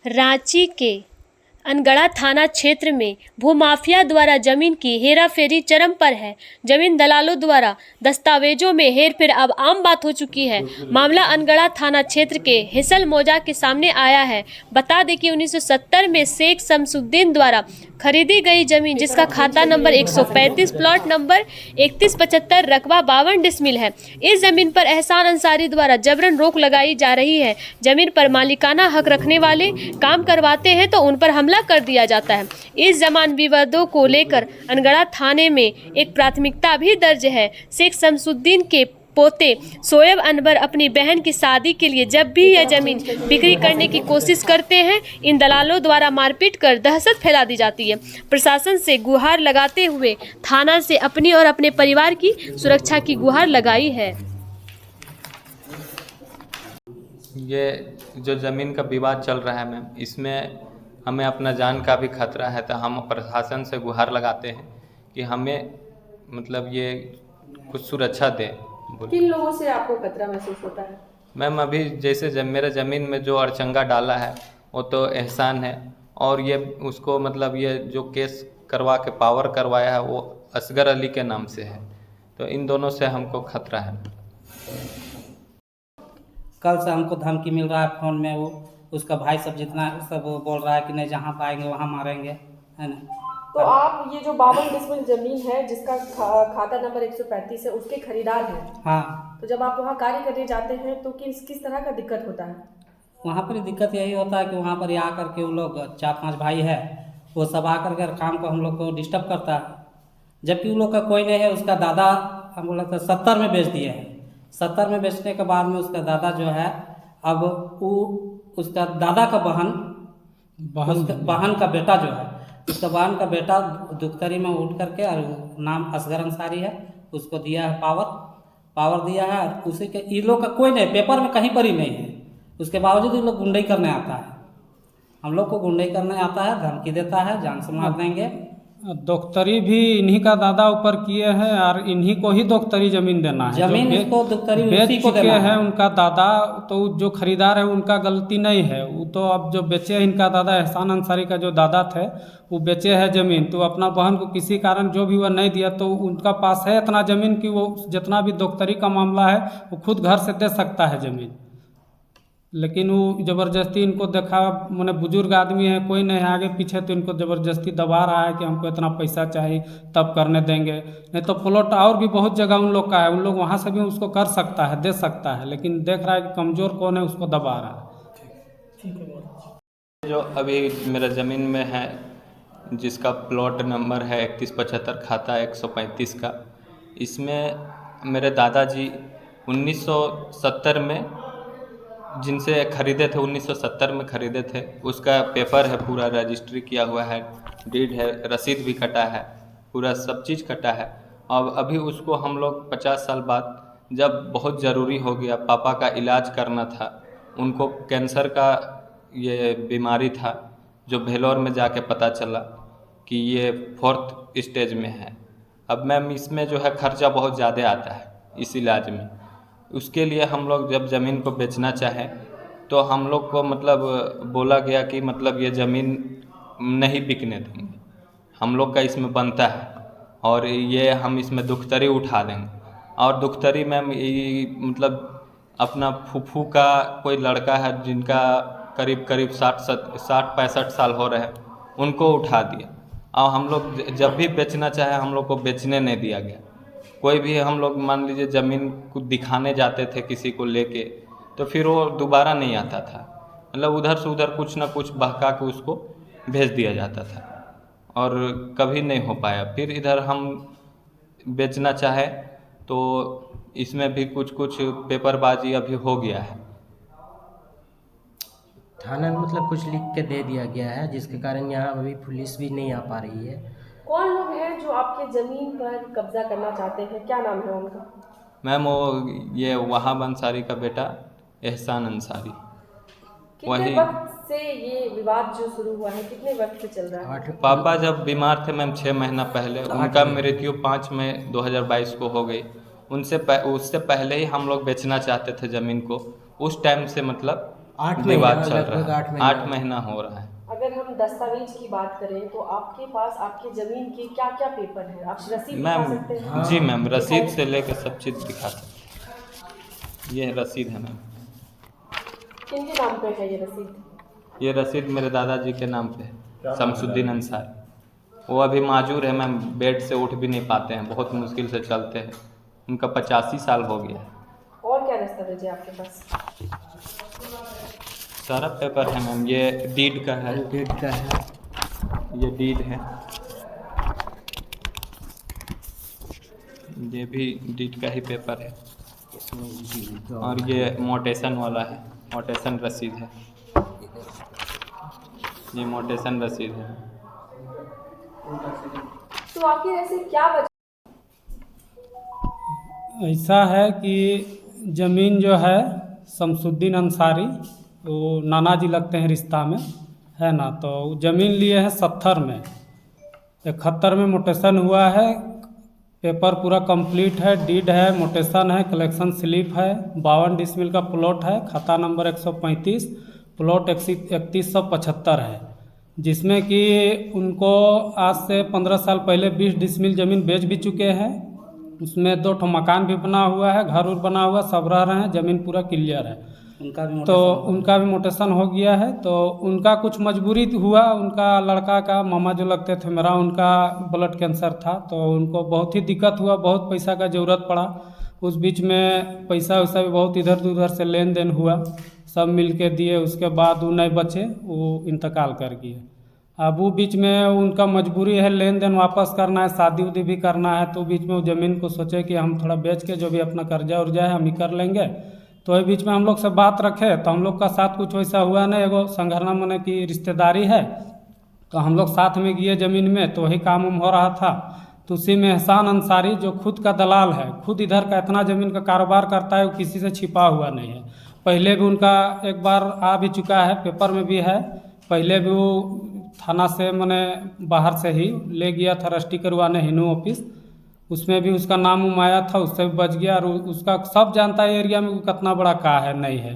रांची के अनगढ़ा थाना क्षेत्र में भूमाफिया द्वारा जमीन की हेराफेरी चरम पर है। जमीन दलालों द्वारा दस्तावेजों में हेरफेर अब आम बात हो चुकी है। मामला अनगढ़ा थाना क्षेत्र के हिसल मौजा के सामने आया है। बता दें कि 1970 में शेख शमसुद्दीन द्वारा खरीदी गई जमीन, जिसका खाता नंबर 135, प्लॉट नंबर 3175, रकबा 52 डिसमिल है। इस जमीन पर एहसान अंसारी द्वारा जबरन रोक लगाई जा रही है। जमीन पर मालिकाना हक रखने वाले काम करवाते हैं तो उन पर हमला कर दिया जाता है। इस जमीन विवादों को लेकर अनगढ़ा थाने में एक प्राथमिकता भी दर्ज है। शेख शमसुद्दीन के पोते शोएब अनवर अपनी बहन की शादी के लिए जब भी यह जमीन बिक्री करने की कोशिश करते हैं, इन दलालों द्वारा मारपीट कर दहशत फैला दी जाती है। प्रशासन से गुहार लगाते हुए थाना से अपनी और अपने परिवार की सुरक्षा की गुहार लगाई है। ये जो ज़मीन का विवाद चल रहा है मैम, इसमें हमें अपना जान का भी खतरा है, तो हम प्रशासन से गुहार लगाते हैं कि हमें मतलब ये कुछ सुरक्षा दे। किन लोगों से आपको खतरा महसूस होता है? मैम अभी जैसे मेरे ज़मीन में जो अड़चंगा डाला है वो तो एहसान है, और ये उसको मतलब ये जो केस करवा के पावर करवाया है वो असगर अली के नाम से है, तो इन दोनों से हमको खतरा है। कल से हमको धमकी मिल रहा है फ़ोन में, वो उसका भाई सब जितना सब बोल रहा है कि नहीं जहाँ पाएंगे वहाँ मारेंगे, है ना। तो आप ये जो 52 डिसमिल जमीन है जिसका खाता नंबर 135 है, उसके खरीदार हैं? हाँ। तो जब आप वहाँ कार्य करने जाते हैं तो किस तरह का दिक्कत होता है? वहाँ पर दिक्कत यही होता है कि वहाँ पर आ कर के वो लोग 4-5 भाई है, वो सब आ कर काम को हम लोग को डिस्टर्ब करता है, जबकि वो लोग का कोई नहीं है। उसका दादा हम लोग तो 70 में बेच दिए हैं। 70 में बेचने के बाद में उसका दादा जो है, अब वो उसका दादा का बहन का बेटा जो है, उसका बहन का बेटा दुख्तरी में उठ करके, और नाम असगर अंसारी है, उसको दिया है पावर दिया है। उसी के ये लोग का कोई नहीं, पेपर में कहीं पर ही नहीं है, उसके बावजूद ये लोग गुंडई करने आता है। हम लोग को गुंडई करने आता है, धमकी देता है, जान से मार देंगे। दोख्तरी भी इन्हीं का दादा ऊपर किए हैं और इन्हीं को ही दोख्तरी जमीन देना है। जमीन इसको दोख्तरी बेच उसी को चुके देना हैं उनका दादा, तो जो खरीदार है उनका गलती नहीं है। वो तो अब जो बेचे इनका दादा एहसान अंसारी का जो दादा थे, वो बेचे है ज़मीन, तो अपना बहन को किसी कारण जो भी वह नहीं दिया, तो उनका पास है इतना ज़मीन कि वो जितना भी दोख्तरी का मामला है वो खुद घर से दे सकता है ज़मीन। लेकिन वो ज़बरदस्ती इनको देखा, मैंने बुजुर्ग आदमी है, कोई नहीं है आगे पीछे, तो इनको ज़बरदस्ती दबा रहा है कि हमको इतना पैसा चाहिए तब करने देंगे। नहीं तो प्लॉट और भी बहुत जगह उन लोग का है, उन लोग वहाँ से भी उसको कर सकता है, दे सकता है, लेकिन देख रहा है कि कमज़ोर कौन है, उसको दबा रहा है। जो अभी मेरा ज़मीन में है, जिसका प्लॉट नंबर है 3175, खाता 135 का, इसमें मेरे दादाजी 1970 में जिनसे खरीदे थे, 1970 में खरीदे थे, उसका पेपर है, पूरा रजिस्ट्री किया हुआ है, डीड है, रसीद भी कटा है, पूरा सब चीज़ कटा है। अब अभी उसको हम लोग 50 साल बाद जब बहुत ज़रूरी हो गया, पापा का इलाज करना था, उनको कैंसर का ये बीमारी था, जो भेलोर में जाके पता चला कि ये 4th स्टेज में है। अब मैम इसमें जो है खर्चा बहुत ज़्यादा आता है इस इलाज में। उसके लिए हम लोग जब ज़मीन को बेचना चाहें तो हम लोग को मतलब बोला गया कि मतलब ये ज़मीन नहीं बिकने देंगे, हम लोग का इसमें बनता है, और ये हम इसमें दुख्तरी उठा देंगे। और दुख्तरी में मतलब अपना फूफू का कोई लड़का है जिनका करीब 60-65 साल हो रहे हैं, उनको उठा दिया, और हम लोग जब भी बेचना चाहे हम लोग को बेचने नहीं दिया गया। कोई भी हम लोग मान लीजिए ज़मीन को दिखाने जाते थे किसी को लेके, तो फिर वो दोबारा नहीं आता था, मतलब उधर से उधर कुछ ना कुछ बहका के उसको भेज दिया जाता था, और कभी नहीं हो पाया। फिर इधर हम बेचना चाहे तो इसमें भी कुछ पेपरबाजी अभी हो गया है। थाना में मतलब कुछ लिख के दे दिया गया है, जिसके कारण यहाँ अभी पुलिस भी नहीं आ पा रही है। कौन लोग हैं जो आपके ज़मीन पर कब्जा करना चाहते हैं, क्या नाम है उनका? मैम वो ये वहाब अंसारी का बेटा एहसान अंसारी। कितने वक्त से ये विवाद जो शुरू हुआ है, कितने वक्त से चल रहा है? पापा जब बीमार थे मैम 6 महीना पहले, उनका मृत्यु 5 मई 2022 को हो गई। उससे पहले ही हम लोग बेचना चाहते थे ज़मीन को। उस टाइम से मतलब विवाद चल लगभग रहा 8 है। महीना 8 महीना हो रहा है। अगर हम दस्तावेज की बात करें तो आपके पास आपकी जमीन के क्या क्या पेपर हैं? आप रसीद दिखा मैम सकते हैं? जी मैम, रसीद से लेकर सब चीज़ दिखा सकते हैं। ये रसीद है मैम। किन के नाम पे है ये रसीद? ये रसीद मेरे दादाजी के नाम पे है, शमसुद्दीन अंसारी। वो अभी माजूर है मैम, बेड से उठ भी नहीं पाते हैं, बहुत मुश्किल से चलते हैं। उनका 85 साल हो गया है। और क्या दस्तावेज है आपके पास? सारा पेपर है मैम। ये डीड का है, डेट का है। ये डीड है, ये भी डीड का ही पेपर है। और ये मोटेशन वाला है, मोटेशन रसीद है। ये मोटेशन रसीद है। तो आखिर ऐसे क्या वजह? ऐसा है कि ज़मीन जो है शमसुद्दीन अंसारी, वो नाना जी लगते हैं रिश्ता में, है ना। तो ज़मीन लिए हैं 70 में, 71 में मोटेशन हुआ है। पेपर पूरा कंप्लीट है, डीड है, मोटेशन है, कलेक्शन स्लिप है। 52 डिसमिल का प्लॉट है, खाता नंबर 135, प्लॉट 3175 है, जिसमें कि उनको आज से 15 साल पहले 20 डिसमिल ज़मीन बेच भी चुके हैं। उसमें 2 ठो मकान भी बना हुआ है, घर उर बना हुआ, सब रह रहे हैं, ज़मीन पूरा क्लियर है। उनका भी मोटेशन हो गया है। तो उनका कुछ मजबूरी हुआ, उनका लड़का का मामा जो लगते थे मेरा, उनका ब्लड कैंसर था, तो उनको बहुत ही दिक्कत हुआ, बहुत पैसा का ज़रूरत पड़ा। उस बीच में पैसा वैसा भी बहुत इधर उधर से लेन देन हुआ, सब मिल के दिए। उसके बाद वो नहीं बचे, वो इंतकाल कर गए। अब वो बीच में उनका मजबूरी है, लेन देन वापस करना है, शादी उदी भी करना है। तो बीच में वो ज़मीन को सोचे कि हम थोड़ा बेच के जो भी अपना कर्जा उर्जा है हम ही कर लेंगे। तो ये बीच में हम लोग से बात रखे, तो हम लोग का साथ कुछ वैसा हुआ नहीं। एगो संघरना मने की रिश्तेदारी है, तो हम लोग साथ में गए ज़मीन में, तो वही काम हो रहा था। तो उसी में एहसान अंसारी जो खुद का दलाल है, खुद इधर का इतना ज़मीन का कारोबार करता है, वो किसी से छिपा हुआ नहीं है। पहले भी उनका एक बार आ भी चुका है, पेपर में भी है। पहले भी वो थाना से मैंने बाहर से ही ले गया था रजिस्ट्री करवाने हिनू ऑफिस, उसमें भी उसका नाम उम आया था, उससे भी बच गया। और उसका सब जानता है एरिया में कितना बड़ा का है नहीं है।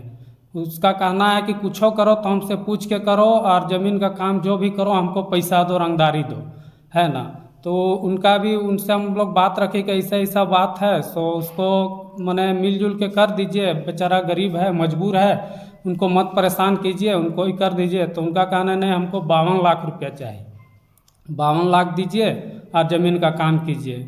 उसका कहना है कि कुछ करो तो हमसे पूछ के करो, और ज़मीन का काम जो भी करो हमको पैसा दो, रंगदारी दो, है ना। तो उनका भी, उनसे हम लोग बात रखे कि ऐसा ऐसा बात है, सो उसको मैंने मिलजुल के कर दीजिए। बेचारा गरीब है, मजबूर है, उनको मत परेशान कीजिए, उनको ही कर दीजिए। तो उनका कहना नहीं, हमको 52 लाख रुपया चाहिए, 52 लाख दीजिए और ज़मीन का काम कीजिए।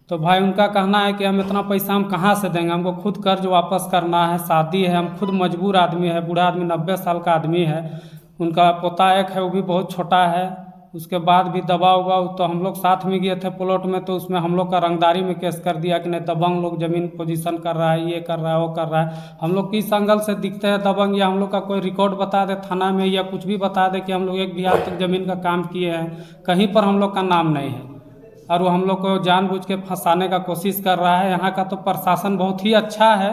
तो भाई उनका कहना है कि हम इतना पैसा हम कहाँ से देंगे, हमको खुद कर्ज वापस करना है, शादी है, हम खुद मजबूर आदमी है, बूढ़ा आदमी 90 साल का आदमी है। उनका पोता एक है, वो भी बहुत छोटा है। उसके बाद भी दबाव हुआ, तो हम लोग साथ में गए थे प्लॉट में, तो उसमें हम लोग का रंगदारी में केस कर दिया कि नहीं दबंग लोग ज़मीन पोजीशन कर रहा है, ये कर रहा है, वो कर रहा है। हम लोग किस एंगल से दिखते हैं दबंग, या हम लोग का कोई रिकॉर्ड बता दे थाना में, या कुछ भी बता दे कि हम लोग एक भी आज तक ज़मीन का काम किए हैं, कहीं पर हम लोग का नाम नहीं है। और वो हम लोग को जानबूझ के फंसाने का कोशिश कर रहा है। यहाँ का तो प्रशासन बहुत ही अच्छा है,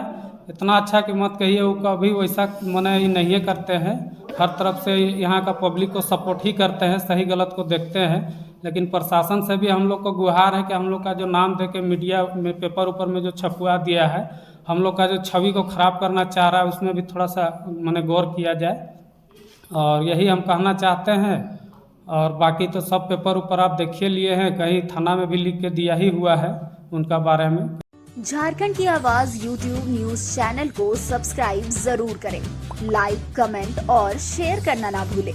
इतना अच्छा कि मत कहिए। वो कभी वैसा मने ही नहीं करते हैं, हर तरफ से यहाँ का पब्लिक को सपोर्ट ही करते हैं, सही गलत को देखते हैं। लेकिन प्रशासन से भी हम लोग को गुहार है कि हम लोग का जो नाम दे के मीडिया में पेपर ऊपर में जो छपवा दिया है, हम लोग का जो छवि को ख़राब करना चाह रहा है, उसमें भी थोड़ा सा मने गौर किया जाए। और यही हम कहना चाहते हैं। और बाकी तो सब पेपर ऊपर आप देखिए लिए हैं, कहीं थाना में भी लिख के दिया ही हुआ है उनका बारे में। झारखंड की आवाज YouTube न्यूज चैनल को सब्सक्राइब जरूर करें, लाइक, कमेंट और शेयर करना ना भूलें।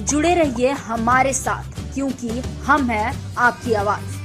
जुड़े रहिए हमारे साथ, क्योंकि हम हैं आपकी आवाज।